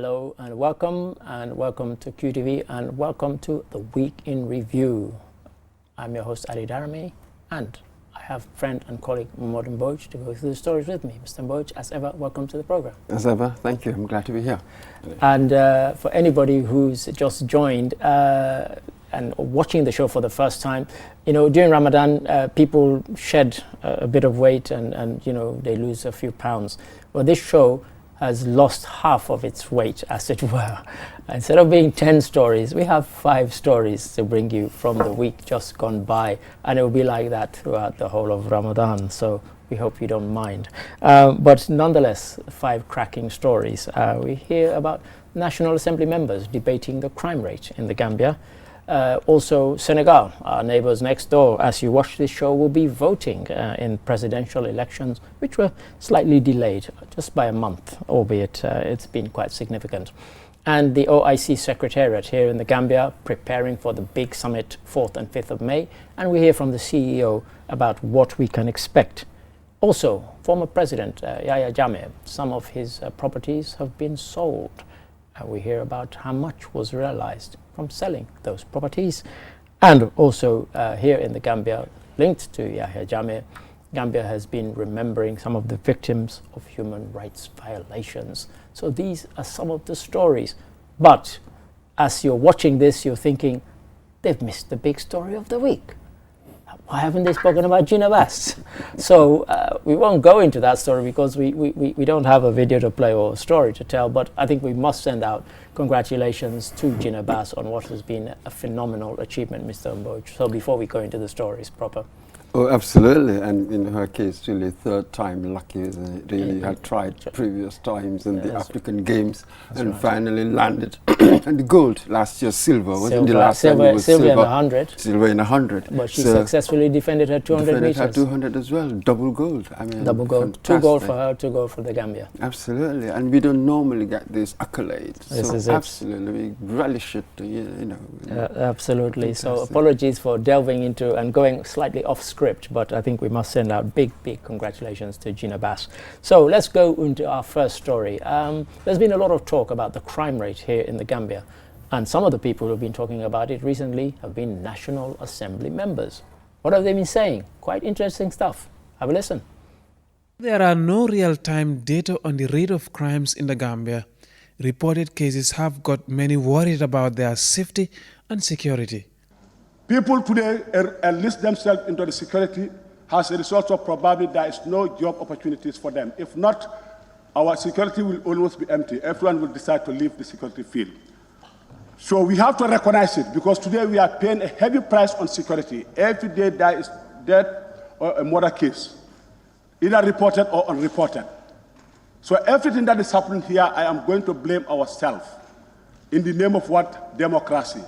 Hello and welcome to QTV and welcome to the Week in Review. I'm your host Ali Darame and I have friend and colleague Modern Boch to go through the stories with me. Mr. Boch, as ever, welcome to the program. As ever, thank you. I'm glad to be here. And for anybody who's just joined and watching the show for the first time, you know, during Ramadan, people shed a bit of weight and you know, they lose a few pounds. Well, this show has lost half of its weight, as it were. Instead of being 10 stories, we have 5 stories to bring you from the week just gone by, and it will be like that throughout the whole of Ramadan, so we hope you don't mind. But nonetheless, 5 cracking stories. We hear about National Assembly members debating the crime rate in the Gambia. Also, Senegal, our neighbors next door, as you watch this show, will be voting in presidential elections, which were slightly delayed just by a month, albeit it's been quite significant. And the OIC Secretariat here in the Gambia preparing for the big summit 4th and 5th of May, and we hear from the CEO about what we can expect. Also, former President Yahya Jammeh, some of his properties have been sold. We hear about how much was realized from selling those properties. And also here in the Gambia, linked to Yahya Jammeh, Gambia has been remembering some of the victims of human rights violations. So these are some of the stories. But as you're watching this, you're thinking, they've missed the big story of the week. Why haven't they spoken about Gina Bass? So we won't go into that story because we don't have a video to play or a story to tell, but I think we must send out congratulations to Gina Bass on what has been a phenomenal achievement, Mr. Mboch. So before we go into the stories proper. Oh, absolutely. And in her case, really third time lucky, isn't it? Really had tried previous times in the African Games and finally landed and the gold. Last year, silver. Wasn't the last time it was silver in 100. Silver in 100. But she successfully defended her 200 meters. Her 200 as well. Double gold. I mean, double gold. Fantastic. 2 gold for her, 2 gold for the Gambia. Absolutely. And we don't normally get these accolades. This so is absolutely, we relish it. You know. Absolutely. Fantastic. So apologies for delving into and going slightly off script, but I think we must send out big congratulations to Gina Bass. So let's go into our first story. There's been a lot of talk about the crime rate here in the Gambia, and some of the people who have been talking about it recently have been National Assembly members. What have they been saying? Quite interesting stuff. Have a listen. There are no real-time data on the rate of crimes in the Gambia. Reported cases have got many worried about their safety and security. People today enlist themselves into the security as a result of probably there is no job opportunities for them. If not, our security will always be empty. Everyone will decide to leave the security field. So we have to recognize it because today we are paying a heavy price on security. Every day there is death or a murder case, either reported or unreported. So everything that is happening here, I am going to blame ourselves in the name of what? Democracy.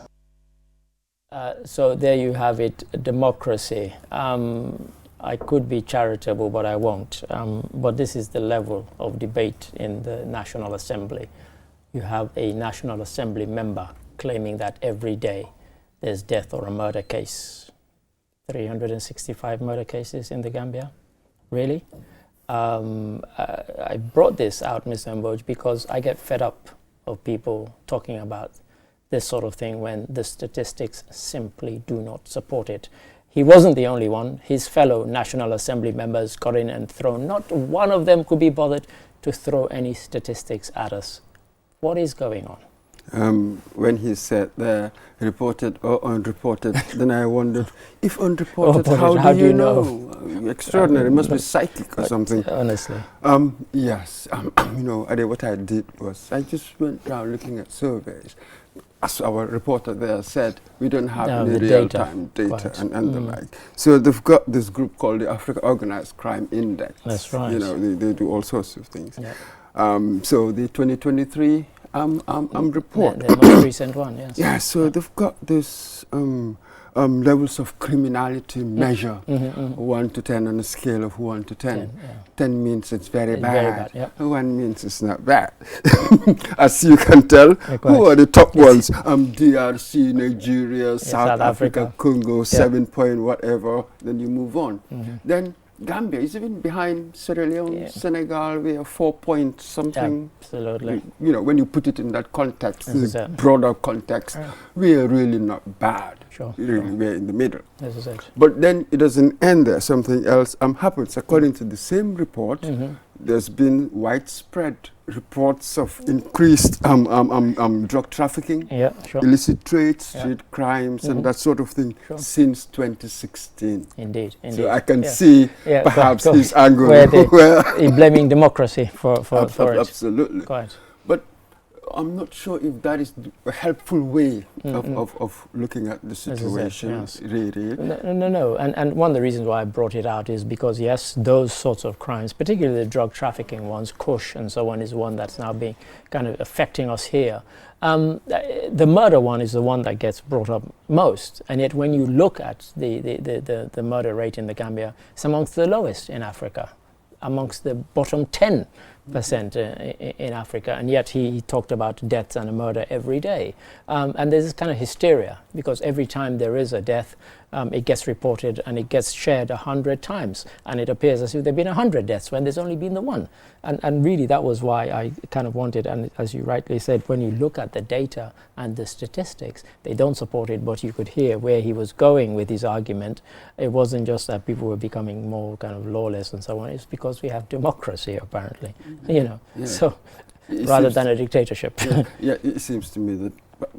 So there you have it, democracy. I could be charitable, but I won't. But this is the level of debate in the National Assembly. You have a National Assembly member claiming that every day there's death or a murder case. 365 murder cases in the Gambia. Really? I brought this out, Mr. Mboch, because I get fed up of people talking about this sort of thing when the statistics simply do not support it. He wasn't the only one. His fellow National Assembly members got in and thrown. Not one of them could be bothered to throw any statistics at us. What is going on? When he said reported or unreported, then I wondered, if unreported, how do you know? Extraordinary. It must be psychic or something. Honestly. Yes. You know, what I did was I just went around looking at surveys. As our reporter there said, we don't have any real-time data and the like. So they've got this group called the Africa Organized Crime Index. That's right. You know, they do all sorts of things. Yeah. So the 2023 report. The most recent one, yes. Yeah, so they've got this levels of criminality measure, 1 to 10 on a scale of 1 to 10. 10 means it's very bad. Yep. 1 means it's not bad. As you can tell, who are the top ones? DRC, Nigeria, South Africa, Congo, 7 point whatever. Then you move on. Then Gambia is even behind Sierra Leone, Senegal. We are 4 point something. Absolutely. You know, when you put it in that context, the broader context, we are really not bad. Sure. Really, we're in the middle. This is it. But then it doesn't end there. Something else happens. According to the same report, there's been widespread reports of increased drug trafficking, illicit trade, street crimes, and that sort of thing since 2016. Indeed. So I can see perhaps his angle where blaming democracy for it. Absolutely. Quite. But I'm not sure if that is a helpful way of looking at the situation. Really. No. And one of the reasons why I brought it out is because, yes, those sorts of crimes, particularly the drug trafficking ones, Kush and so on, is one that's now being kind of affecting us here. The murder one is the one that gets brought up most, and yet when you look at the murder rate in the Gambia, it's amongst the lowest in Africa, amongst the bottom 10% in Africa, and yet he talked about deaths and a murder every day. And there's this kind of hysteria, because every time there is a death, it gets reported and it gets shared 100 times, and it appears as if there have been 100 deaths when there's only been the one. And really that was why I kind of wanted, and as you rightly said, when you look at the data and the statistics, they don't support it, but you could hear where he was going with his argument. It wasn't just that people were becoming more kind of lawless and so on, it's because we have democracy apparently, you know, so rather than a dictatorship. Yeah, it seems to me that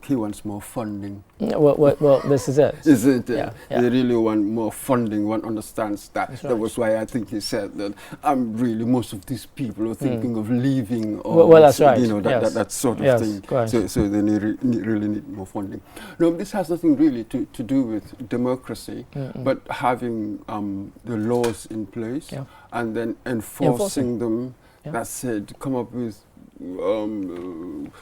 he wants more funding. Well, this is it. Is it? They really want more funding. One understands that. That's that was why I think he said that really most of these people are thinking of leaving. Or well, that's right. You know, that sort of thing. So they really need more funding. No, this has nothing really to do with democracy, but having the laws in place and then enforcing them. That said, come up with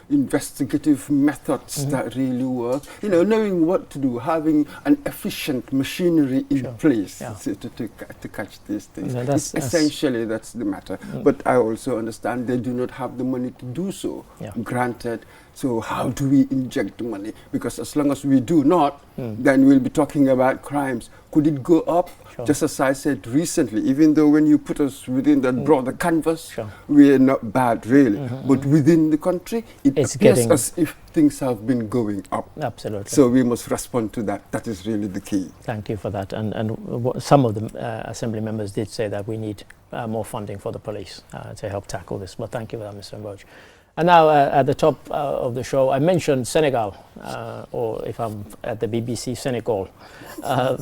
investigative methods that really work. You know, knowing what to do, having an efficient machinery in place to catch these things. Essentially, that's the matter. But I also understand they do not have the money to do so. Granted. So how do we inject the money? Because as long as we do not, then we'll be talking about crimes. Could it go up? Just as I said recently, even though when you put us within that broader canvas, we are not bad really. But within the country, it appears as if things have been going up. Absolutely. So we must respond to that. That is really the key. Thank you for that. And some of the Assembly members did say that we need more funding for the police to help tackle this. But thank you for that, Mr. Mboj. And now at the top of the show, I mentioned Senegal, or if I'm at the BBC, Senegal.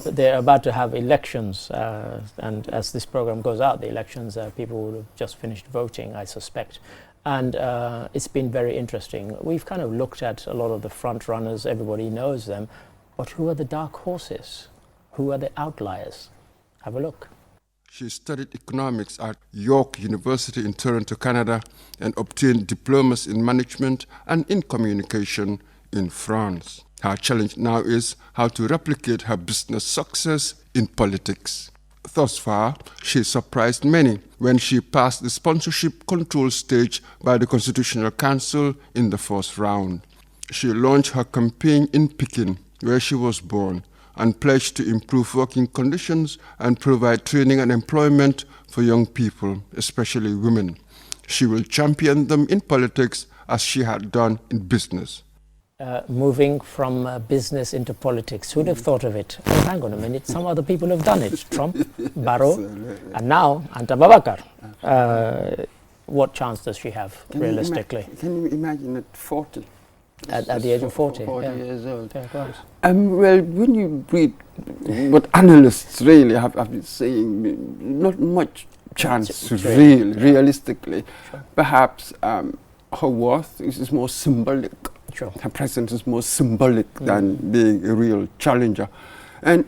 They're about to have elections, and as this program goes out, the elections, people will have just finished voting, I suspect. And it's been very interesting. We've kind of looked at a lot of the front runners, everybody knows them, but who are the dark horses? Who are the outliers? Have a look. She studied economics at York University in Toronto, Canada, and obtained diplomas in management and in communication in France. Her challenge now is how to replicate her business success in politics. Thus far, she surprised many when she passed the sponsorship control stage by the Constitutional Council in the first round. She launched her campaign in Pekin, where she was born, and pledged to improve working conditions and provide training and employment for young people, especially women. She will champion them in politics as she had done in business. Moving from business into politics, who'd have thought of it? Oh, hang on a minute, some other people have done it. Trump, Barrow, and now Anta Babakar. What chance does she have, realistically? Can you imagine at 40? At the age of 40? 40 years old. Well, when you read what analysts really have been saying, not much chance, realistically. Perhaps her worth is more symbolic. Her presence is more symbolic than being a real challenger. And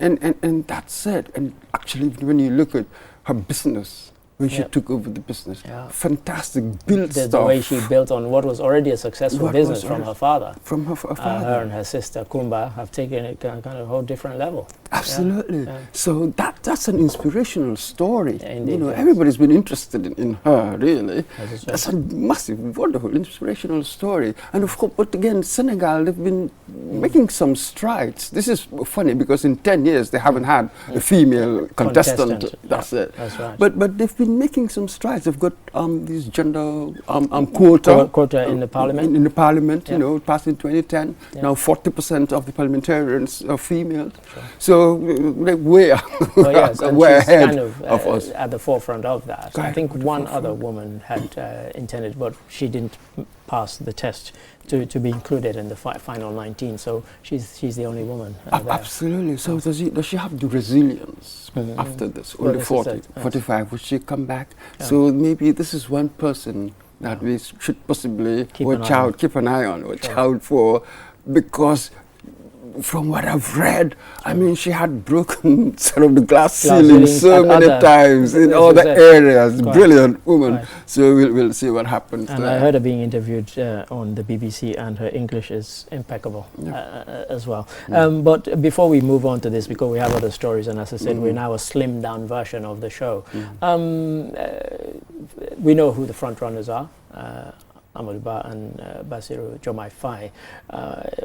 that said, and actually when you look at her business when she took over the business. Fantastic, built stuff. The way she built on what was already a successful business from her father. From her father. Her and her sister, Kumba, have taken it kind of a whole different level. Absolutely. So that's an inspirational story. Indeed, you know, everybody's been interested in her, really. That's a massive, wonderful, inspirational story. And of course, but again, Senegal, they've been making some strides. This is funny because in 10 years, they haven't had a female contestant. That's it. That's right. But they've been making some strides. They've got this gender quota in the parliament. In the parliament, you know, passed in 2010. Now 40% of the parliamentarians are female. Sure. So we're ahead kind of us. At the forefront of that. Right. I think one other woman had intended, but she didn't pass the test to be included in the final 19. So she's the only woman. Absolutely. So does she have the resilience after this? Only 45. Would she come back? So maybe this is one person that we should possibly keep an eye on, watch out for, because from what I've read, I mean, she had broken sort of the glass ceiling so many times in all the areas. Brilliant woman. Right. So we'll see what happens. And I heard her being interviewed on the BBC, and her English is impeccable as well. But before we move on to this, because we have other stories, and as I said, we're now a slimmed down version of the show. We know who the front runners are. Amadou Ba and Bassirou Diomaye Faye.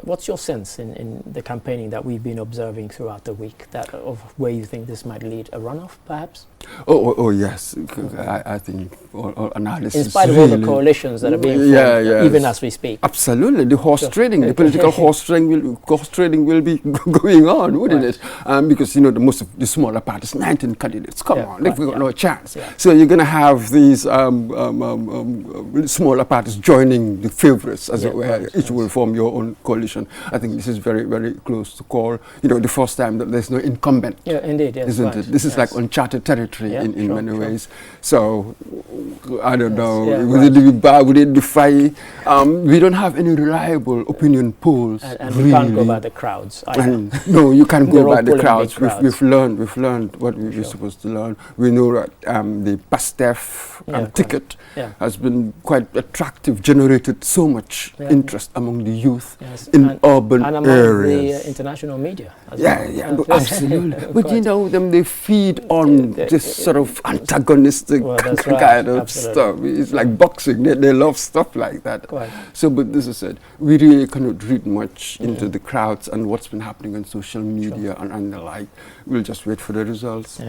What's your sense in the campaigning that we've been observing throughout the week, that of where you think this might lead? A runoff, perhaps? Oh yes. I think all analysis. In spite of all the coalitions that are being formed, even as we speak. Absolutely, the horse trading, the political horse trading will be going on, wouldn't it? Because you know most of the smaller parties, 19 candidates. Come on, they've got no chance. So you're going to have these smaller parties joining the favorites, as it were. Each will form your own coalition. I think this is very, very close to call. You know, the first time that there's no incumbent. Yeah, indeed. Yes, isn't it? This is like uncharted territory in many ways. So I don't know. Would it defy? We don't have any reliable opinion polls. And we can't go by the crowds. No, you can't go by the crowds. We've learned what we're supposed to learn. We know that the PASTEF ticket has been quite attractive, generated so much interest among the youth in urban and among areas. The international media. Absolutely. But you know, they feed on this sort of antagonistic kind of stuff. It's like boxing. They love stuff like that. So, but this is it. We really cannot read much into the crowds and what's been happening on social media and the like. We'll just wait for the results.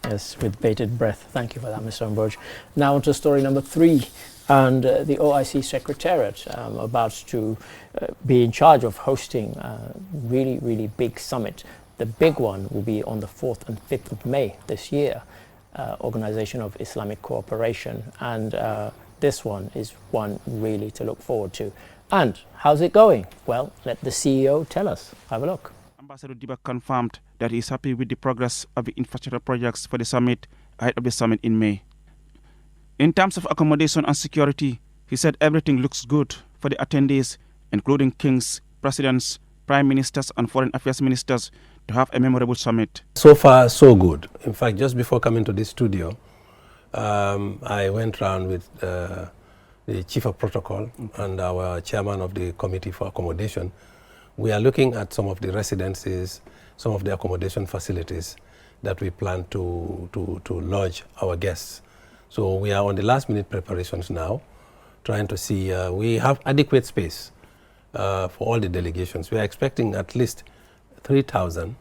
Yes, with bated breath. Thank you for that, Mr. Mboj. Now on to story number 3. And the OIC Secretariat about to be in charge of hosting a really, really big summit. The big one will be on the 4th and 5th of May this year, Organization of Islamic Cooperation. And this one is one really to look forward to. And how's it going? Well, let the CEO tell us. Have a look. Ambassador Diba confirmed that he is happy with the progress of the infrastructure projects for the summit ahead of the summit in May. In terms of accommodation and security, he said everything looks good for the attendees, including kings, presidents, prime ministers and foreign affairs ministers, to have a memorable summit. So far, so good. In fact, just before coming to this studio, I went around with the chief of protocol and our chairman of the committee for accommodation. We are looking at some of the residences, some of the accommodation facilities that we plan to lodge our guests. So we are on the last minute preparations now, trying to see, we have adequate space for all the delegations. We are expecting at least 3,000,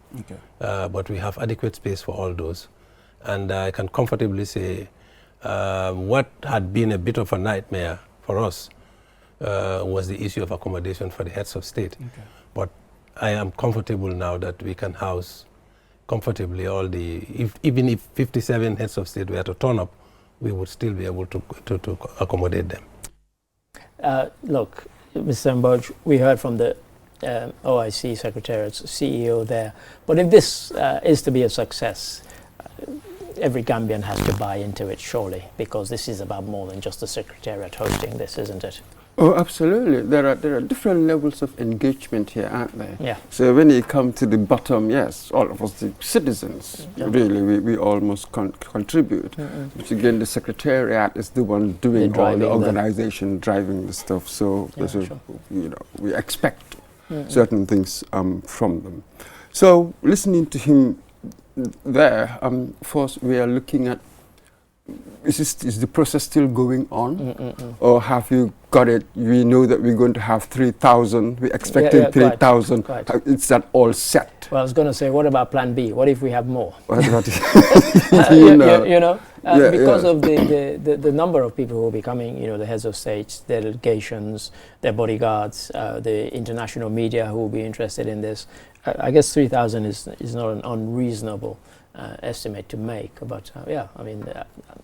but we have adequate space for all those. And I can comfortably say what had been a bit of a nightmare for us was the issue of accommodation for the heads of state. But I am comfortable now that we can house comfortably all the, even if 57 heads of state were to turn up, we would still be able to accommodate them. Look, Mr. Mboj, we heard from the OIC Secretariat's CEO there, but if this is to be a success, every Gambian has to buy into it, surely, because this is about more than just the Secretariat hosting this, isn't it? Oh, absolutely. There are different levels of engagement here, aren't there? Yeah. So when you come to the bottom, yes, all of us, the citizens, really, we almost contribute. But again, the secretariat is the one doing all the organization, driving the stuff. So, we expect certain things from them. So listening to him there, first we are looking at, is the process still going on? Or have you got it? We know that we're going to have 3,000. We're expecting 3,000. It's that all set? Well, I was going to say, what about plan B? What if we have more? What about because of the number of people who will be coming, the heads of states, their delegations, their bodyguards, the international media who will be interested in this. I guess 3,000 is not an unreasonable estimate to make, but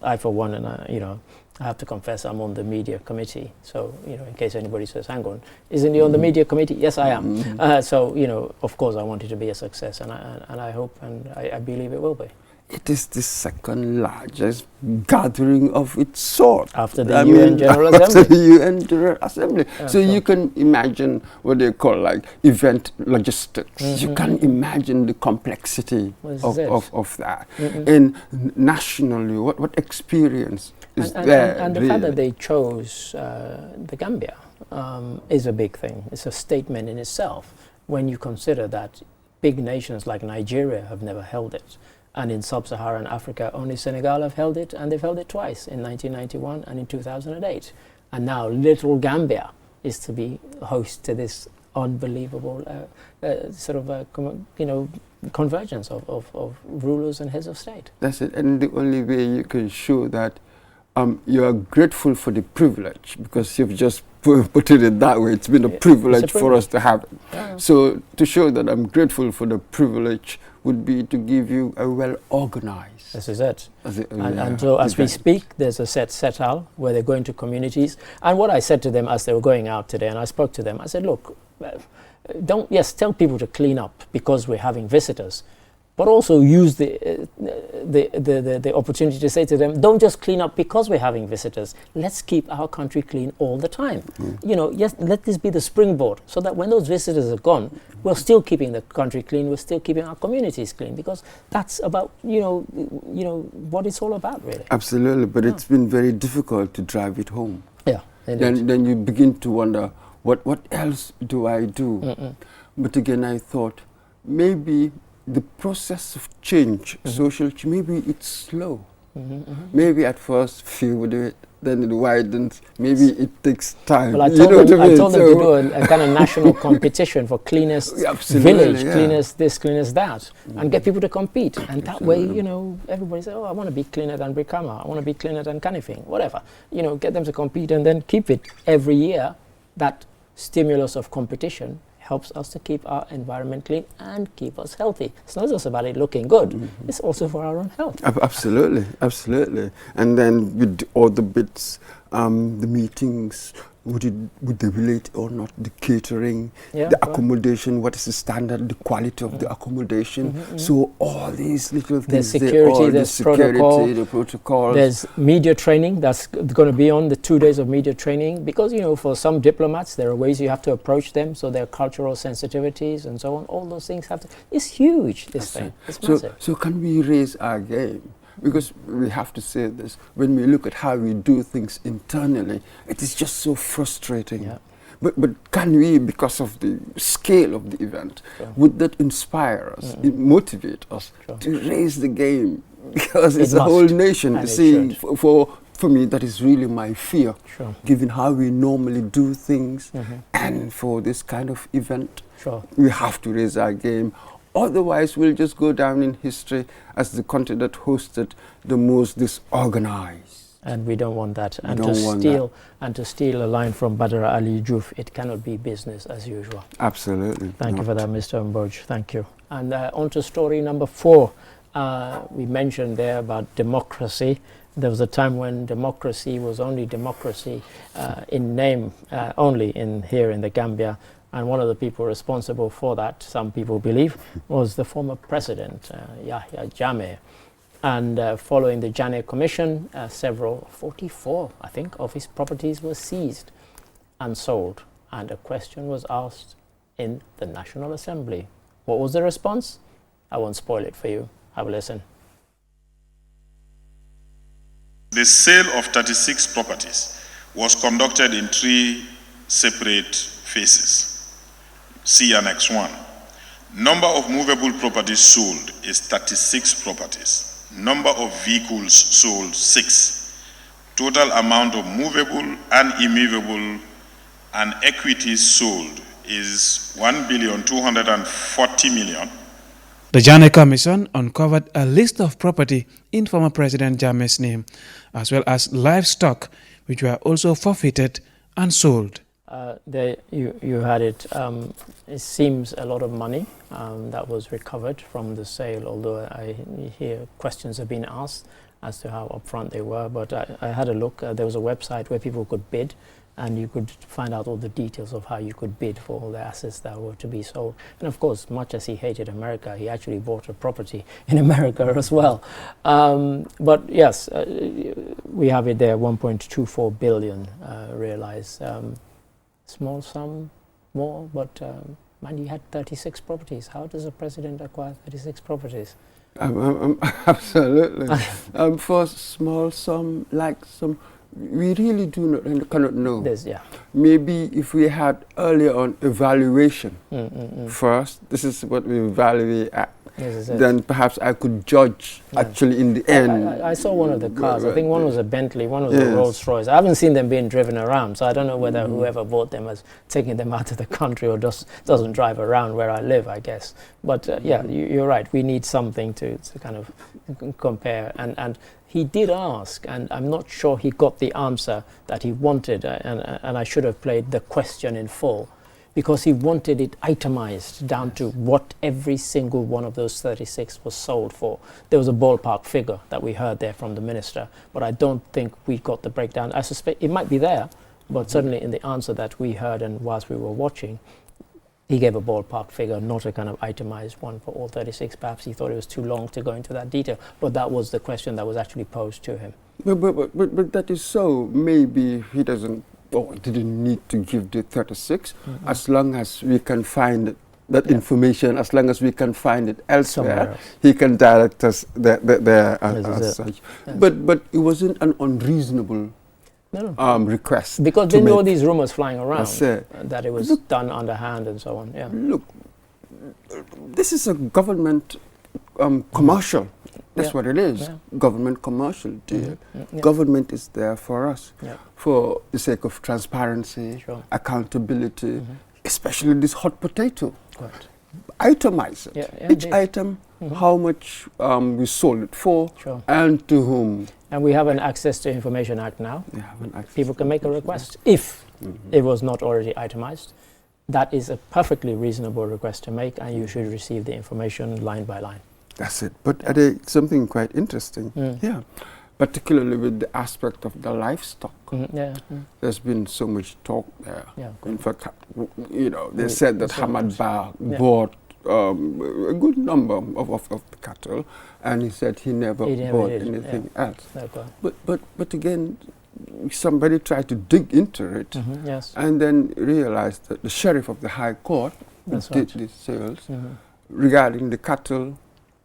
I for one, and I have to confess I'm on the media committee, so in case anybody says, hang on, isn't he on the media committee? Yes, I am. So of course I want it to be a success, and I hope and I believe it will be. It is the second largest gathering of its sort. After the UN General Assembly. After the UN General Assembly. So you can imagine what they call like event logistics. You can imagine the complexity of that. And nationally, what experience is there? And the fact that they chose the Gambia is a big thing. It's a statement in itself when you consider that big nations like Nigeria have never held it. And in sub-Saharan Africa, only Senegal have held it, and they've held it twice, in 1991 and in 2008. And now little Gambia is to be host to this unbelievable convergence of rulers and heads of state. That's it. And the only way you can show that you are grateful for the privilege, because you've just put it that way. It's been a privilege for us to have it. Yeah. So to show that I'm grateful for the privilege would be to give you a well-organized. This is it. And so as we speak, there's a set out where they're going to communities. And what I said to them as they were going out today, and I spoke to them, I said, look, tell people to clean up because we're having visitors, but also use the opportunity to say to them, don't just clean up because we're having visitors. Let's keep our country clean all the time. Yes, let this be the springboard so that when those visitors are gone, we're still keeping the country clean, we're still keeping our communities clean, because that's about, what it's all about, really. Absolutely, but it's been very difficult to drive it home. Yeah. Then you begin to wonder, what else do I do? But again, I thought, maybe the process of change, social change, maybe it's slow. Maybe at first few would do it, then it widens. Maybe it takes time. Well, I told them to do a kind of national competition for cleanest village, cleanest this, cleanest that, and get people to compete. And that way, everybody says, oh, I want to be cleaner than Brikama, I want to be cleaner than Kanifing, whatever. Get them to compete and then keep it every year. That stimulus of competition helps us to keep our environment clean and keep us healthy. It's not just about it looking good, it's also for our own health. Absolutely, absolutely. And then with all the bits, the meetings, would they relate or not, the catering, the accommodation, what is the standard, the quality of the accommodation. So all these little things. There's security, there's protocol. The protocols. There's media training that's going to be on the 2 days of media training, because, for some diplomats, there are ways you have to approach them, so there are cultural sensitivities and so on. All those things have to, it's huge, this thing. It's massive. So can we raise our game? Because we have to say this, when we look at how we do things internally, it is just so frustrating. Yeah. But can we, because of the scale of the event, would that inspire us, motivate us to raise the game? Because it's a whole nation. You see, for me, that is really my fear, given how we normally do things. And for this kind of event, we have to raise our game. Otherwise, we'll just go down in history as the country that hosted the most disorganized. And we don't want that. And to steal a line from Badr Ali Juf, it cannot be business as usual. Absolutely. Thank you for that, Mr. Mboj. Thank you. And on to story number 4. We mentioned there about democracy. There was a time when democracy was only democracy in name, only here in the Gambia. And one of the people responsible for that, some people believe, was the former president, Yahya Jammeh. And following the Jammeh Commission, 44, I think, of his properties were seized. unsold. And a question was asked in the National Assembly. What was the response? I won't spoil it for you. Have a listen. The sale of 36 properties was conducted in 3 separate phases. See Annex 1. Number of movable properties sold is 36 properties. Number of vehicles sold, 6. Total amount of movable and immovable and equities sold is 1,240,000,000. The Janneh Commission uncovered a list of property in former President Jammeh's name, as well as livestock, which were also forfeited and sold. You had it. It seems a lot of money that was recovered from the sale, although I hear questions have been asked as to how upfront they were. But I had a look. There was a website where people could bid, and you could find out all the details of how you could bid for all the assets that were to be sold. And of course, much as he hated America, he actually bought a property in America as well. But yes, we have it there, 1.24 billion realized. Small sum, more, but man, you had 36 properties. How does a president acquire 36 properties? Absolutely. For small sum, like some, we really do not and cannot know. Yeah. Maybe if we had earlier on evaluation first, this is what we evaluate at, then perhaps I could judge actually in the end. I saw one of the cars. I think one was a Bentley, one was a Rolls Royce. I haven't seen them being driven around, so I don't know whether whoever bought them has taken them out of the country or just doesn't drive around where I live, I guess. But yeah, you're right. We need something to kind of compare. And he did ask, and I'm not sure he got the answer that he wanted, and I should have played the question in full, because he wanted it itemized down to what every single one of those 36 was sold for. There was a ballpark figure that we heard there from the minister, but I don't think we got the breakdown. I suspect it might be there, but certainly in the answer that we heard and whilst we were watching, he gave a ballpark figure, not a kind of itemized one for all 36. Perhaps he thought it was too long to go into that detail, but that was the question that was actually posed to him. But that is so. Maybe he doesn't, or didn't need to give the 36, as long as we can find it, that information, as long as we can find it elsewhere, he can direct us there as such. Yes. But it wasn't an unreasonable request. Because there were all these rumors flying around that it was done underhand and so on. Yeah. Look, this is a government commercial. That's what it is. Yeah. Government commercial deal. Government is there for us for the sake of transparency, accountability, especially this hot potato. Right. Itemize it. Each item, how much we sold it for, and to whom. And we have an Access to Information Act now. People can make a request if it was not already itemized. That is a perfectly reasonable request to make, and you should receive the information line by line. That's it. But something quite interesting, particularly with the aspect of the livestock. There's been so much talk there. In fact, they said that Hamad Ba bought a good number of the cattle, and he said he never bought anything else. But again, somebody tried to dig into it, and then realized that the sheriff of the High Court did these sales regarding the cattle.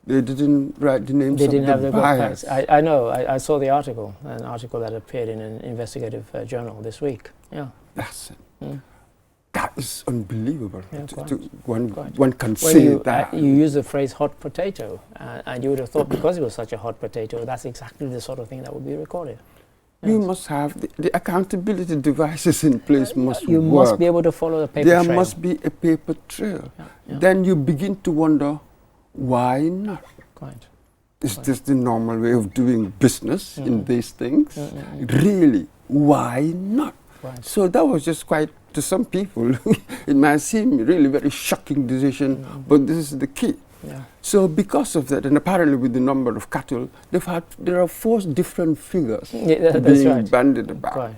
They didn't write the names of the buyers. I know. I saw the article, an article that appeared in an investigative journal this week. Yeah. That's it. That is unbelievable. One can say that. You use the phrase hot potato, and you would have thought because it was such a hot potato, that's exactly the sort of thing that would be recorded. You must have the accountability devices in place. You must be able to follow the paper trail. There must be a paper trail. Then you begin to wonder, why not? Is this the normal way of doing business in these things? Really, why not? So that was just quite, to some people, it might seem really very shocking decision, but this is the key. So because of that, and apparently with the number of cattle, there are 4 different figures being bandied about.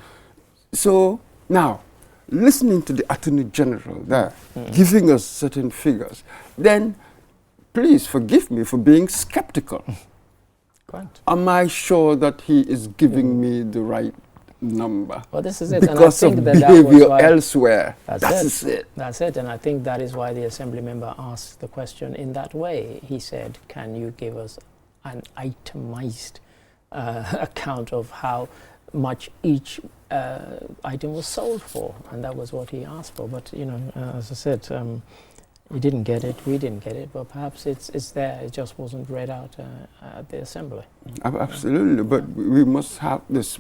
So now, listening to the Attorney General there, giving us certain figures, then please forgive me for being skeptical. Am I sure that he is giving me the right number. Well, this is it. Because and I think of that behavior was elsewhere. That's it. That's it. And I think that is why the Assembly member asked the question in that way. He said, can you give us an itemized account of how much each item was sold for? And that was what he asked for. But, you know, as I said, he didn't get it, we didn't get it, but perhaps it's there, it just wasn't read out at the Assembly. Absolutely, but we must have this.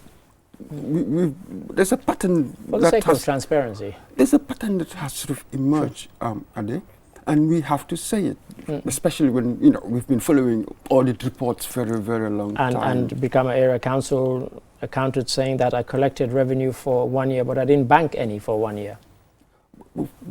There's a pattern. For the sake of transparency. There's a pattern that has sort of emerged, Ade, and we have to say it, especially when, you know, we've been following audit reports for a very long time. And Brikama Area Council accounted saying that I collected revenue for 1 year, but I didn't bank any for 1 year.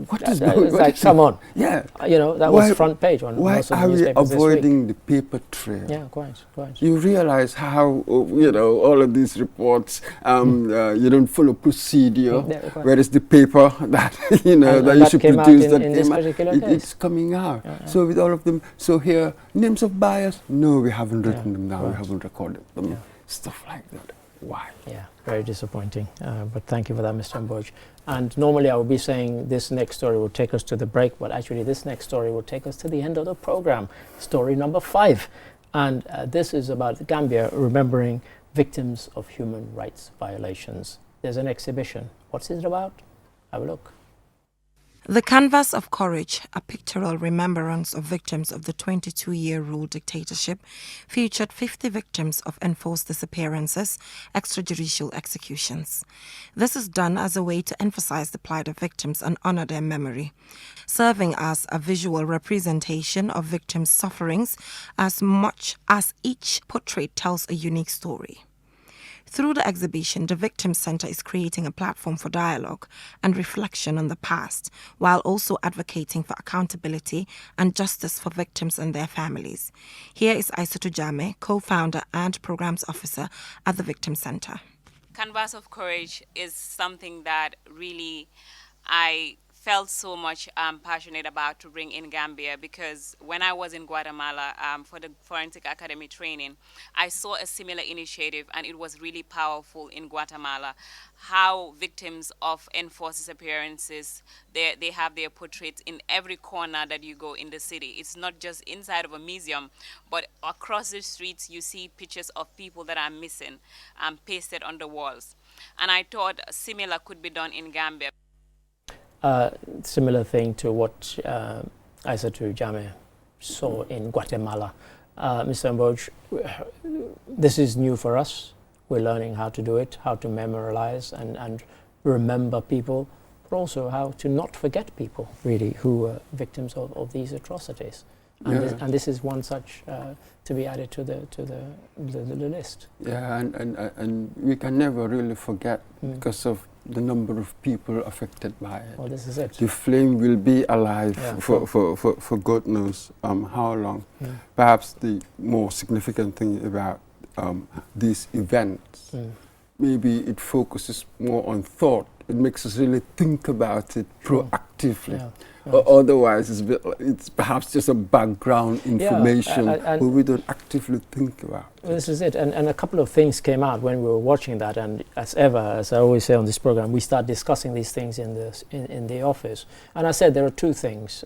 What is going on? Like, come on. Yeah. You know, that was front page on most of the newspapers. Why are we avoiding the paper trail? Yeah, quite. You realize how, you know, all of these reports, you don't follow procedure, whereas the paper that, you know, that you should produce, it's coming out. So with all of them, so here, names of buyers, no, we haven't written them down, we haven't recorded them, stuff like that. Why? Yeah, very disappointing. But thank you for that, Mr. Mboj. And normally I would be saying this next story will take us to the break, but actually this next story will take us to the end of the program. Story number 5. And this is about Gambia remembering victims of human rights violations. There's an exhibition. What's it about? Have a look. The Canvas of Courage, a pictorial remembrance of victims of the 22-year rule dictatorship, featured 50 victims of enforced disappearances, extrajudicial executions. This is done as a way to emphasize the plight of victims and honor their memory, serving as a visual representation of victims' sufferings as much as each portrait tells a unique story. Through the exhibition, the Victim Center is creating a platform for dialogue and reflection on the past, while also advocating for accountability and justice for victims and their families. Here is Aissatou Jammeh, co-founder and programs officer at the Victim Center. Canvas of Courage is something that really I felt so much passionate about to bring in Gambia, because when I was in Guatemala for the Forensic Academy training, I saw a similar initiative, and it was really powerful in Guatemala, how victims of enforced disappearances, they have their portraits in every corner that you go in the city. It's not just inside of a museum, but across the streets you see pictures of people that are missing, pasted on the walls. And I thought similar could be done in Gambia. Similar thing to what Aissatou Jammeh saw in Guatemala. Mr. Mboj, this is new for us. We're learning how to do it, how to memorialize and remember people, but also how to not forget people, really, who were victims of these atrocities. And this is one such to be added to the list. Yeah, and we can never really forget because of the number of people affected by it. Well, this is it. The flame will be alive for God knows how long. Perhaps the more significant thing about these events, maybe it focuses more on thought. It makes us really think about it proactively. Otherwise, it's perhaps just a background information, but we don't actively think about it. Well, this is it. And a couple of things came out when we were watching that. And as ever, as I always say on this program, we start discussing these things in the office. And I said there are two things.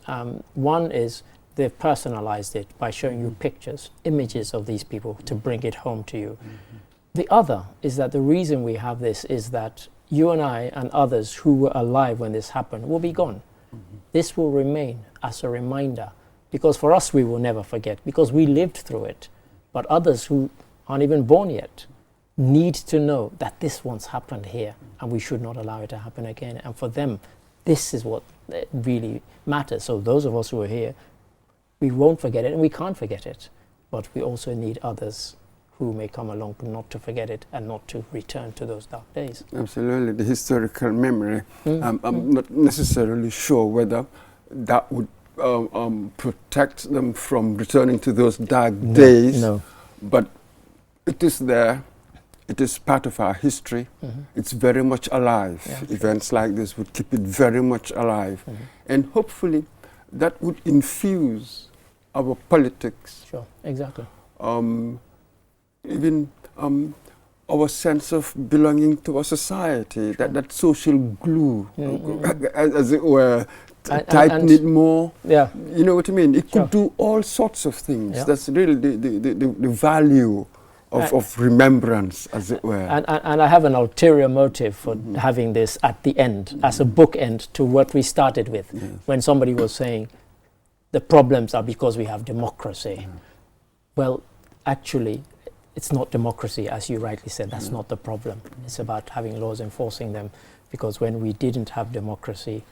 One is they've personalized it by showing you pictures, images of these people to bring it home to you. The other is that the reason we have this is that you and I and others who were alive when this happened will be gone. This will remain as a reminder, because for us we will never forget, because we lived through it. But others who aren't even born yet need to know that this once happened here, and we should not allow it to happen again. And for them, this is what really matters. So those of us who are here, we won't forget it, and we can't forget it. But we also need others who may come along not to forget it and not to return to those dark days. Absolutely, the historical memory. I'm not necessarily sure whether that would protect them from returning to those dark days, but it is there. It is part of our history. It's very much alive. Events like this would keep it very much alive. And hopefully that would infuse our politics. Sure, exactly. Even our sense of belonging to a society, that social glue, as it were, tighten it more. Yeah. You know what I mean? It could do all sorts of things. That's really the value of remembrance, as it were. And I have an ulterior motive for having this at the end, as a bookend to what we started with, when somebody was saying the problems are because we have democracy. Well, actually, it's not democracy, as you rightly said. That's not the problem. It's about having laws, enforcing them, because when we didn't have democracy,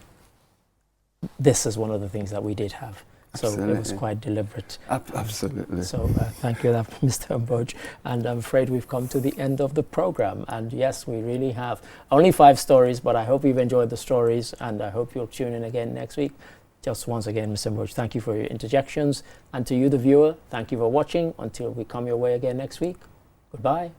this is one of the things that we did have. Absolutely. So it was quite deliberate. Absolutely. So thank you, Mr. Mboj. And I'm afraid we've come to the end of the program. And yes, we really have. Only 5 stories, but I hope you've enjoyed the stories, and I hope you'll tune in again next week. Just once again, Mr. Mboj, thank you for your interjections. And to you, the viewer, thank you for watching. Until we come your way again next week, goodbye.